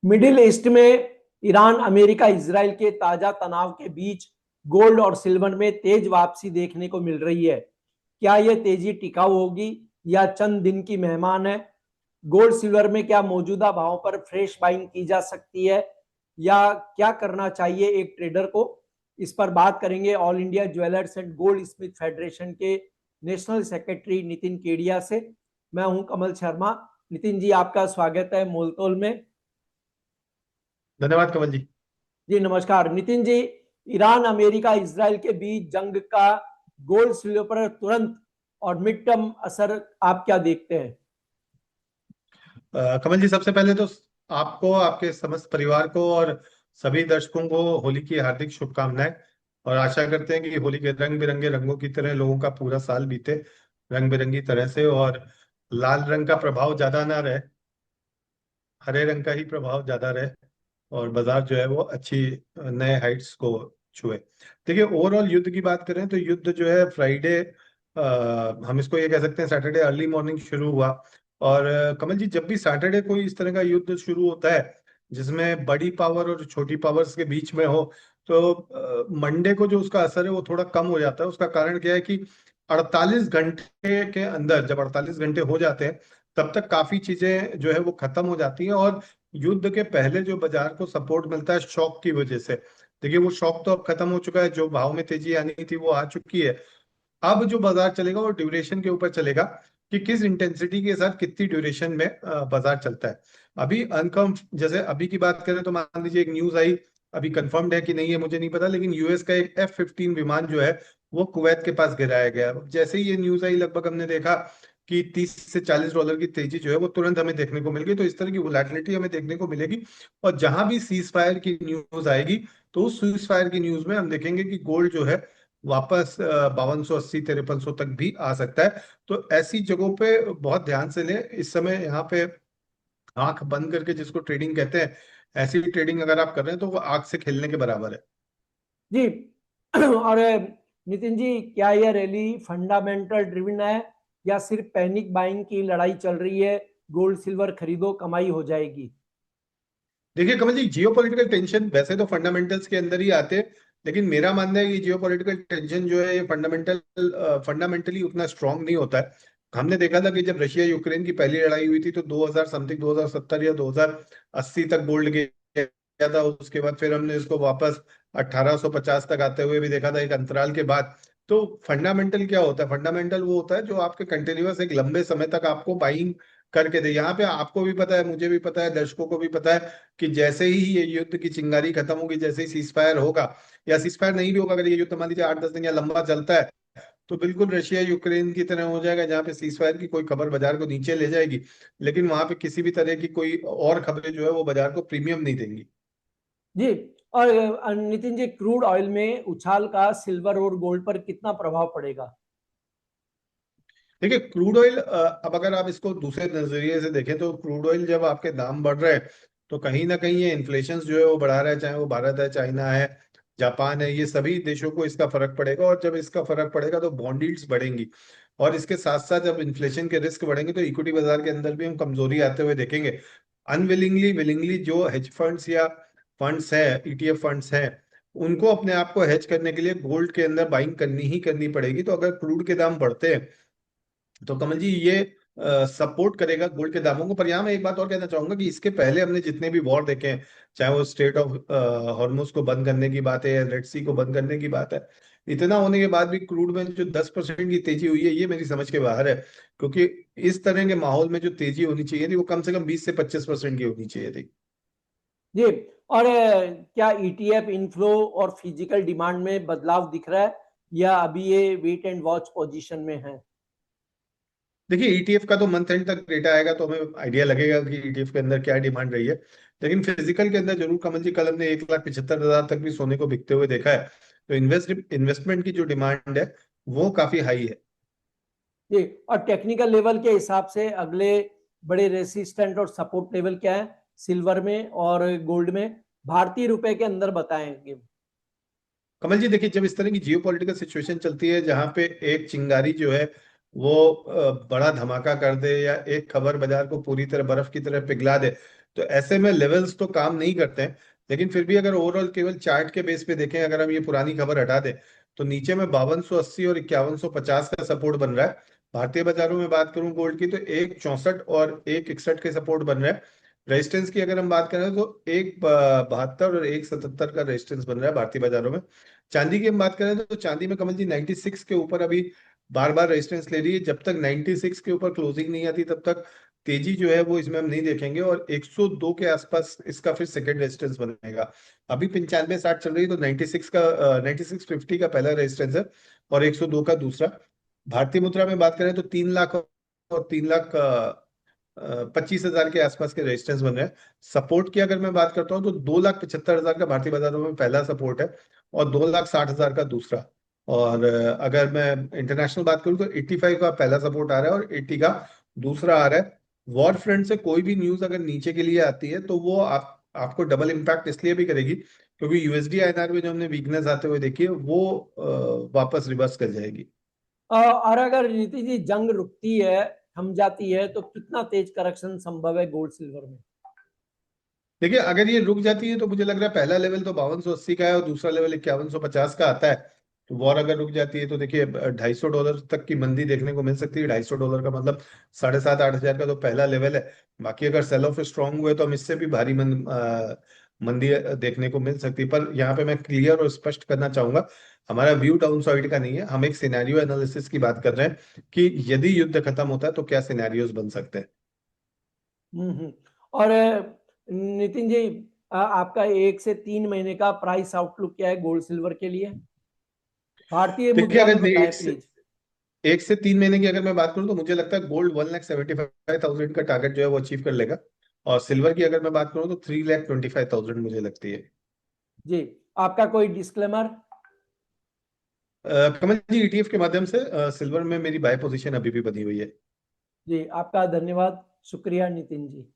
Middle east में Iran, America, Israel के ताजा तनाव के बीच गोल्ड और सिल्वर में तेज वापसी देखने को मिल रही है। क्या यह तेजी टिकाऊ होगी या चंद दिन की मेहमान है? गोल्ड सिल्वर में क्या मौजूदा भाव पर फ्रेश बाइंग की जा सकती है या क्या करना चाहिए एक ट्रेडर को? इस पर बात करेंगे all India jewellers and gold Smith federation के नेशनल सेक्रेटरी नितिन केडिया से। मैं हूं कमल शर्मा। नितिन जी, आपका स्वागत है मोलतोल में। धन्यवाद कमल जी। जी नमस्कार Nitin ji. Iran, America, Israel के बीच जंग का गोल्ड सिल्वर पर तुरंत और मिड टर्म असर आप क्या देखते हैं? कमल जी, सबसे पहले तो आपको, आपके समस्त परिवार को और सभी दर्शकों को होली की हार्दिक शुभकामनाएं। और आशा करते हैं कि होली के रंग बिरंगे रंगों की तरह लोगों का पूरा साल बीते रंग बिरंगी तरह से, और लाल रंग का प्रभाव ज्यादा ना रहे, हरे रंग का ही प्रभाव ज्यादा रहे, और बाजार जो है वो अच्छी नए हाइट्स को छुए। देखिए, ओवरऑल युद्ध की बात करें तो युद्ध जो है फ्राइडे, हम इसको ये कह सकते हैं सैटरडे अर्ली मॉर्निंग शुरू हुआ। और कमल जी, जब भी सैटरडे कोई इस तरह का युद्ध शुरू होता है जिसमें बड़ी पावर और छोटी पावर्स के बीच में हो, तो मंडे को जो उसका असर है वो थोड़ा कम हो जाता है। उसका कारण क्या है कि 48 घंटे के अंदर, जब 48 घंटे हो जाते हैं, तब तक काफी चीजें जो है वो खत्म हो जाती हैं। और युद्ध के पहले जो बाजार को सपोर्ट मिलता है शॉक की वजह से, देखिए वो शॉक तो अब खत्म हो चुका है। जो भाव में तेजी आनी थी वो आ चुकी है। अब जो बाजार चलेगा वो ड्यूरेशन के ऊपर चलेगा, कि किस इंटेंसिटी के साथ कितनी ड्यूरेशन में बाजार चलता है। अभी अनकम, जैसे अभी की बात करें तो मान लीजिए एक न्यूज आई, अभी कंफर्म्ड है कि नहीं है मुझे नहीं पता, लेकिन यूएस का एक F-15 विमान जो है वो कुवैत के पास गिराया गया। जैसे ही ये न्यूज आई, लगभग हमने देखा कि $30 से $40 की तेजी जो है वो तुरंत हमें देखने को मिल गई। तो इस तरह की वोलेटिलिटी हमें देखने को मिलेगी। और जहां भी सीज फायर की न्यूज आएगी, तो उस सीज फायर की न्यूज में हम देखेंगे कि गोल्ड जो है वापस 5280 5300 तक भी आ सकता है। तो ऐसी जगहों पे बहुत ध्यान से लें। इस समय यहाँ पे आंख बंद करके जिसको ट्रेडिंग कहते हैं, ऐसी ट्रेडिंग अगर आप कर रहे हैं तो वो आंख से खेलने के बराबर है। जी। और नितिन जी, क्या यह रैली फंडामेंटल ड्रिवन है या सिर्फ पैनिक बाइंग की लड़ाई चल रही है? गोल्ड सिल्वर खरीदो, कमाई हो जाएगी। देखिए कमल जी, जियोपॉलिटिकल टेंशन वैसे तो फंडामेंटल्स के अंदर ही आते हैं, लेकिन मेरा मानना है कि जियोपॉलिटिकल टेंशन जो है ये फंडामेंटली उतना स्ट्रांग नहीं होता है। हमने देखा था कि जब रशिया यूक्रेन की पहली लड़ाई हुई थी तो 2000 समथिंग, 2070 या 2080 तक गोल्ड गया था। उसके बाद फिर हमने इसको वापस 1850 तक आते हुए भी देखा था, एक अंतराल के बाद। तो फंडामेंटल क्या होता है? फंडामेंटल वो होता है जो आपके कंटिन्यूअस एक लंबे समय तक आपको बाइंग करके दे। यहाँ पे आपको भी पता है, मुझे भी पता है, दर्शकों को भी पता है कि जैसे ही ये युद्ध की चिंगारी खत्म होगी, जैसे ही सीज फायर होगा या सीज फायर नहीं भी होगा, अगर ये युद्ध मान लीजिए 8-10 दिन या लंबा चलता है, तो बिल्कुल रशिया यूक्रेन की तरह हो जाएगा, जहां पे सीज फायर की कोई खबर बाजार को नीचे ले जाएगी, लेकिन वहां पे किसी भी तरह की कोई और खबरें जो है वो बाजार को प्रीमियम नहीं देंगी। जी। और नितिन जी, क्रूड ऑयल में उछाल का सिल्वर और गोल्ड पर कितना प्रभाव पड़ेगा? देखिए क्रूड ऑयल, अब अगर आप इसको दूसरे नजरिए से देखें तो क्रूड ऑयल जब आपके दाम बढ़ रहे हैं तो कहीं ना कहीं ये इन्फ्लेशन जो है वो बढ़ा रहा है, चाहे वो भारत है, चाइना है, जापान है, ये सभी देशों को इसका फर्क पड़ेगा। और जब इसका फर्क पड़ेगा तो बॉन्ड यील्ड्स बढ़ेंगी। और इसके साथ साथ जब इन्फ्लेशन के रिस्क बढ़ेंगे तो इक्विटी बाजार के अंदर भी हम कमजोरी आते हुए देखेंगे। अनविलिंगली विलिंगली जो हेज फंड्स या फंड्स है, ETF फंड्स हैं, उनको अपने आप को हेज करने के लिए गोल्ड के अंदर बाइंग करनी ही करनी पड़ेगी। तो अगर क्रूड के दाम बढ़ते हैं तो कमल जी ये सपोर्ट करेगा गोल्ड के दामों को। पर यहाँ मैं एक बात और कहना चाहूंगा कि इसके पहले हमने जितने भी वॉर देखे हैं, चाहे वो स्ट्रेट ऑफ हॉर्मुज को बंद करने की बात है या रेड सी को बंद करने की बात है, इतना होने के बाद भी क्रूड में जो 10% की तेजी हुई है, ये मेरी समझ के बाहर है। क्योंकि इस तरह के माहौल में जो तेजी होनी चाहिए थी वो कम से कम 20 से 25% की होनी चाहिए थी। जी। और क्या ETF इनफ्लो और फिजिकल डिमांड में बदलाव दिख रहा है या अभी ये वेट एंड वॉच पोजीशन में है? देखिए ETF का तो मंथ एंड तक डेटा आएगा तो हमें आइडिया लगेगा कि ETF के अंदर क्या डिमांड रही है। लेकिन फिजिकल के अंदर जरूर कमल जी, कल हमने 1,75,000 तक भी सोने को बिकते हुए देखा है। तो इन्वेस्टमेंट की जो डिमांड है वो काफी हाई है। जी। और टेक्निकल लेवल के हिसाब से अगले बड़े रेसिस्टेंट और सपोर्ट लेवल क्या है सिल्वर में और गोल्ड में, भारतीय रुपए के अंदर बताएंगे? कमल जी देखिए, जब इस तरह की जियो पॉलिटिकल सिचुएशन चलती है जहां पे एक चिंगारी जो है वो बड़ा धमाका कर दे, या एक खबर बाजार को पूरी तरह बर्फ की तरह पिघला दे, तो ऐसे में लेवल्स तो काम नहीं करते हैं। लेकिन फिर भी अगर ओवरऑल केवल चार्ट के बेस पे देखें, अगर हम ये पुरानी खबर हटा दें, तो नीचे में 5280 और 5150 का सपोर्ट बन रहा है। भारतीय बाजारों में बात करूं गोल्ड की, तो 164 और 161 के सपोर्ट बन रहे हैं। रेजिस्टेंस की अगर हम बात करें तो 172 और 177 का रेजिस्टेंस बन रहा है भारतीय बाजारों में। चांदी की हम बात करें तो चांदी में कमल जी 96 के ऊपर अभी बार बार रेजिस्टेंस ले रही है। जब तक 96 के ऊपर क्लोजिंग नहीं आती तब तक तेजी जो है वो इसमें हम नहीं देखेंगे, और 102 के आसपास इसका फिर सेकंड रेजिस्टेंस बनेगा। अभी 95.60 चल रही है, तो 96 का 9650 का पहला रेजिस्टेंस है और 102 का दूसरा। भारतीय मुद्रा में बात करें तो 3 लाख और 3,25,000 के आसपास के रेजिस्टेंस बन रहे हैं। सपोर्ट की अगर मैं बात करता हूँ तो 2,75,000 का भारतीय बाजारों में पहला सपोर्ट है और 2,60,000 का दूसरा। और अगर मैं इंटरनेशनल बात करूँ तो 85 का पहला सपोर्ट आ रहा है और 80 का दूसरा आ रहा है। वॉर फ्रंट से कोई भी न्यूज अगर नीचे के लिए आती है तो वो आपको डबल इम्पैक्ट इसलिए भी करेगी क्योंकि यूएसडी आईएनआर में जो हमने वीकनेस आते हुए देखी है वो वापस रिवर्स कर जाएगी। और अगर नितिन जी जंग रुकती है, थम जाती है, तो कितना तेज करेक्शन संभव है गोल्ड सिल्वर में? देखिए, अगर ये रुक जाती है तो मुझे लग रहा है पहला लेवल तो 5280 का है और दूसरा लेवल 5150 का आता है। तो वॉर अगर रुक जाती है तो देखिए $250 तक की मंदी देखने को मिल सकती है। $250 का मतलब 7,500-8,000 का तो पहला लेवल है। बाकी अगर सेल ऑफ स्ट्रांग हुए तो हम इससे भी भारी मंदी देखने को मिल सकती है। पर यहाँ पे मैं क्लियर और स्पष्ट करना चाहूंगा, हमारा व्यू डाउन साइड का नहीं है। हम एक सिनेरियो एनालिसिस की बात कर रहे हैं कि यदि युद्ध खत्म होता है तो क्या सिनेरियोज बन सकते हैं। और नितिन जी, आपका 1 से 3 महीने का प्राइस आउटलुक क्या है गोल्ड सिल्वर के लिए? भारतीय देखिए, मुद्रा में अगर बताएं प्लीज। 1 से 3 महीने की अगर मैं बात करूं तो मुझे लगता है गोल्ड 1,75,000 का टारगेट जो है वो अचीव कर लेगा। और सिल्वर की अगर मैं बात करूं तो 3,25,000 मुझे लगती है। जी, आपका कोई डिस्क्लेमर? कमल जी, ईटीएफ के माध्यम से सिल्वर में मेरी बाय पोजीशन अभी भी बनी हुई है। जी, आपका धन्यवाद, शुक्रिया नितिन जी।